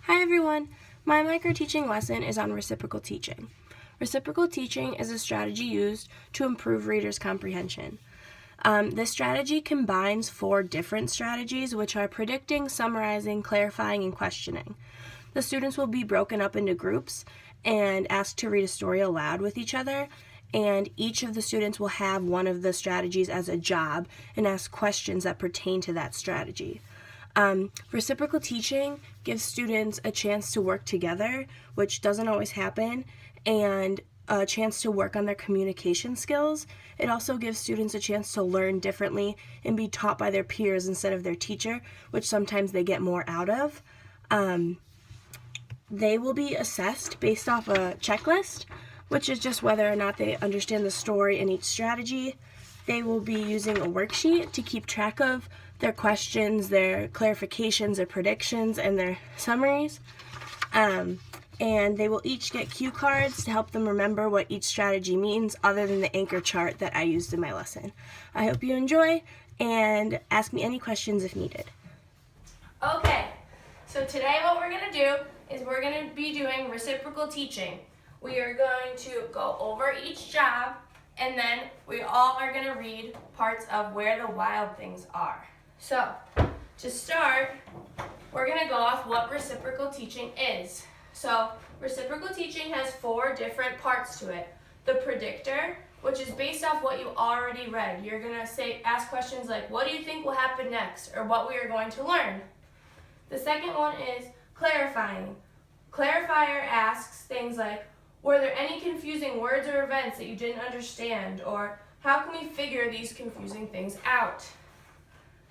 Hi everyone! My microteaching lesson is on reciprocal teaching. Reciprocal teaching is a strategy used to improve readers' comprehension. This strategy combines 4 different strategies, which are predicting, summarizing, clarifying, and questioning. The students will be broken up into groups and asked to read a story aloud with each other, and each of the students will have one of the strategies as a job and ask questions that pertain to that strategy. Reciprocal teaching gives students a chance to work together, which doesn't always happen, and a chance to work on their communication skills. It also gives students a chance to learn differently and be taught by their peers instead of their teacher, which sometimes they get more out of. They will be assessed based off a checklist, which is just whether or not they understand the story in each strategy. They will be using a worksheet to keep track of their questions, their clarifications, their predictions, and their summaries. And they will each get cue cards to help them remember what each strategy means other than the anchor chart that I used in my lesson. I hope you enjoy and ask me any questions if needed. Okay, so today what we're going to do is we're going to be doing reciprocal teaching. We are going to go over each job, and then we all are going to read parts of where the wild things are. So, to start, we're going to go off what reciprocal teaching is. So, reciprocal teaching has 4 different parts to it. The predictor, which is based off what you already read. You're going to ask questions like, what do you think will happen next, or what we are going to learn. The second one is clarifying. Clarifier asks things like, were there any confusing words or events that you didn't understand, or how can we figure these confusing things out?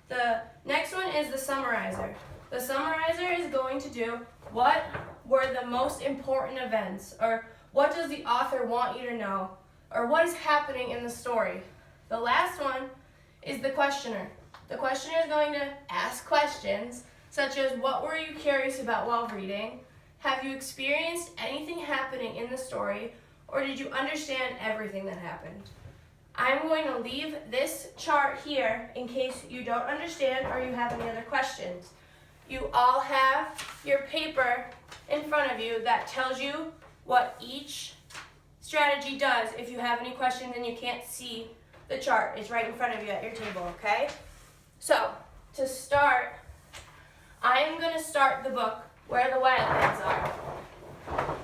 The next one is the summarizer. The summarizer is going to do what were the most important events, or what does the author want you to know, or what is happening in the story. The last one is the questioner. The questioner is going to ask questions such as, what were you curious about while reading? Have you experienced anything happening in the story, or did you understand everything that happened? I'm going to leave this chart here in case you don't understand or you have any other questions. You all have your paper in front of you that tells you what each strategy does. If you have any questions and you can't see the chart, it's right in front of you at your table, okay? So, to start, I am going to start the book Where the Wild Things Are.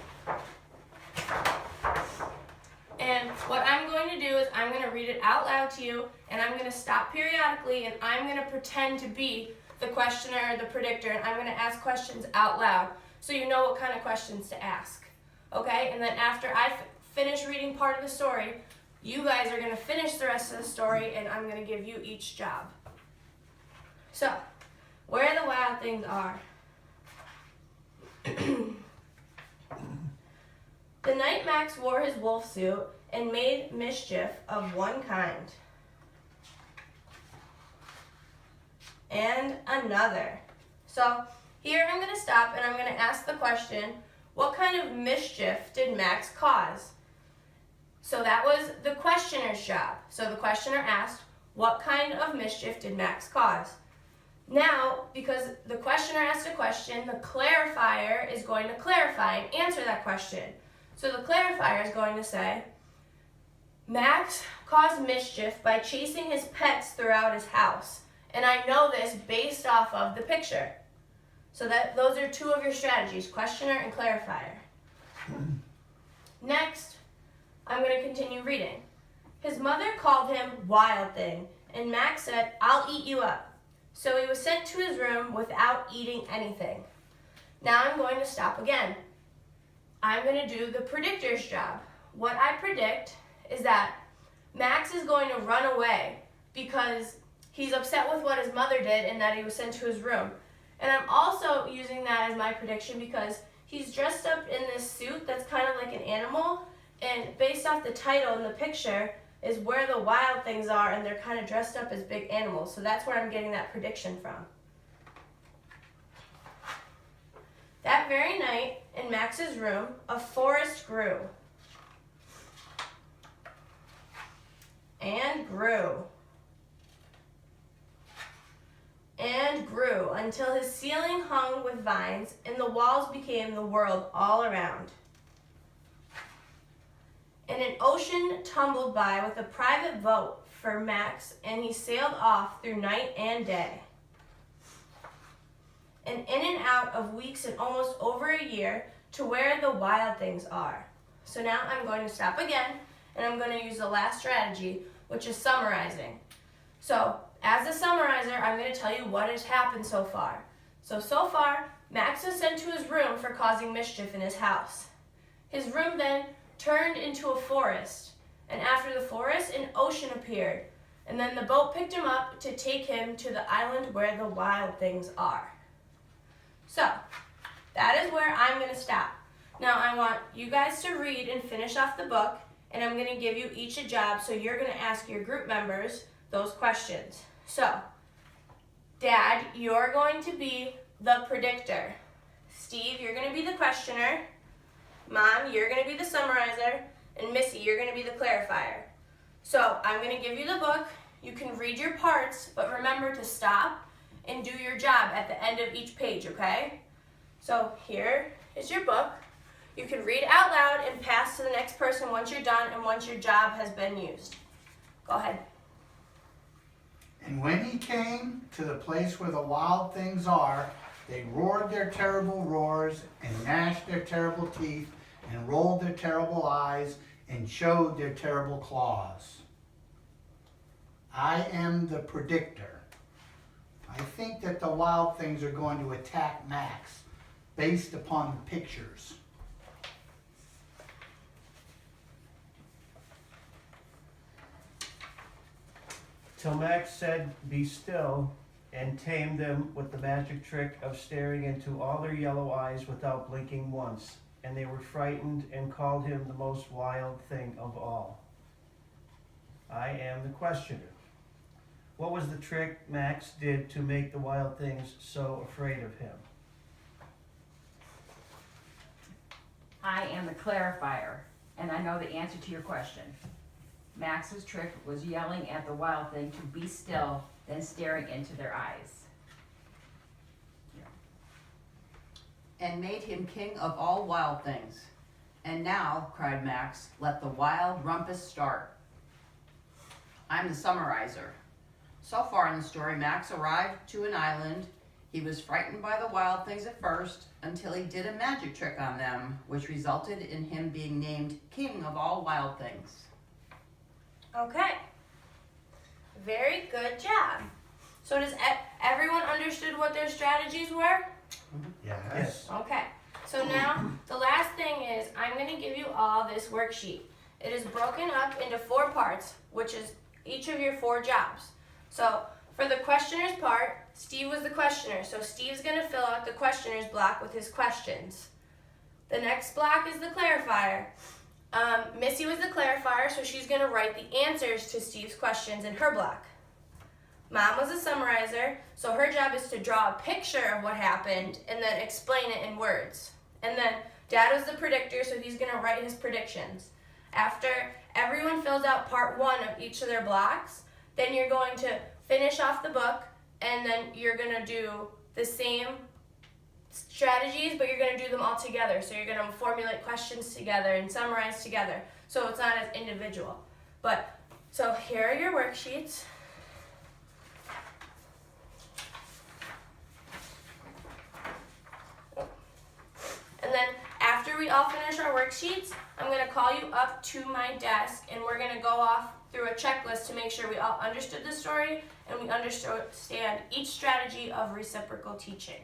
And what I'm going to do is I'm going to read it out loud to you, and I'm going to stop periodically, and I'm going to pretend to be the questioner or the predictor, and I'm going to ask questions out loud so you know what kind of questions to ask. Okay? And then after I finish reading part of the story, you guys are going to finish the rest of the story, and I'm going to give you each job. So, where the wild things are. The night Max wore his wolf suit and made mischief of one kind and another. So here I'm going to stop and I'm going to ask the question, what kind of mischief did Max cause? So that was the questioner's job. So the questioner asked, what kind of mischief did Max cause? Now, because the questioner asked a question, the clarifier is going to clarify and answer that question. So the clarifier is going to say, Max caused mischief by chasing his pets throughout his house. And I know this based off of the picture. So those are 2 of your strategies, questioner and clarifier. Next, I'm going to continue reading. His mother called him Wild Thing, and Max said, I'll eat you up. So he was sent to his room without eating anything. Now I'm going to stop again. I'm going to do the predictor's job. What I predict is that Max is going to run away because he's upset with what his mother did and that he was sent to his room. And I'm also using that as my prediction because he's dressed up in this suit that's kind of like an animal, and based off the title in the picture is Where the Wild Things Are, and they're kind of dressed up as big animals. So that's where I'm getting that prediction from. That very night, in Max's room, a forest grew. And grew. and grew until his ceiling hung with vines and the walls became the world all around. And an ocean tumbled by with a private boat for Max, and he sailed off through night and day. And in and out of weeks and almost over a year to where the wild things are. So now I'm going to stop again, and I'm going to use the last strategy, which is summarizing. So as a summarizer, I'm going to tell you what has happened so far. So far, Max was sent to his room for causing mischief in his house. His room then turned into a forest, and after the forest, an ocean appeared, and then the boat picked him up to take him to the island where the wild things are. So, that is where I'm going to stop. Now I want you guys to read and finish off the book, and I'm going to give you each a job, so you're going to ask your group members those questions. So, Dad, you're going to be the predictor. Steve, you're going to be the questioner. Mom, you're going to be the summarizer. And Missy, you're going to be the clarifier. So, I'm going to give you the book. You can read your parts, but remember to stop and do your job at the end of each page, okay? So, here is your book. You can read out loud and pass to the next person once you're done and once your job has been used. Go ahead. And when he came to the place where the wild things are, they roared their terrible roars and gnashed their terrible teeth and rolled their terrible eyes and showed their terrible claws. I am the predictor. I think that the wild things are going to attack Max based upon the pictures. Till Max said, "Be still," and tamed them with the magic trick of staring into all their yellow eyes without blinking once, and they were frightened and called him the most wild thing of all. I am the questioner. What was the trick Max did to make the wild things so afraid of him? I am the clarifier, and I know the answer to your question. Max's trick was yelling at the wild thing to be still, then staring into their eyes. And made him king of all wild things. And now, cried Max, let the wild rumpus start. I'm the summarizer. So far in the story, Max arrived to an island. He was frightened by the wild things at first, until he did a magic trick on them, which resulted in him being named king of all wild things. Okay. Very good job. So does everyone understood what their strategies were? Yes. Okay. So now the last thing is I'm going to give you all this worksheet. It is broken up into 4 parts, which is each of your 4 jobs. So for the questioner's part, Steve was the questioner. So Steve's going to fill out the questioner's block with his questions. The next block is the clarifier. Missy was the clarifier, so she's going to write the answers to Steve's questions in her block. Mom was a summarizer, so her job is to draw a picture of what happened and then explain it in words. And then Dad was the predictor, so he's going to write his predictions. After everyone fills out part 1 of each of their blocks, then you're going to finish off the book, and then you're going to do the same strategies, but you're going to do them all together. So you're going to formulate questions together and summarize together, so it's not as individual. So here are your worksheets. And then after we all finish our worksheets, I'm going to call you up to my desk, and we're going to go off through a checklist to make sure we all understood the story and we understand each strategy of reciprocal teaching.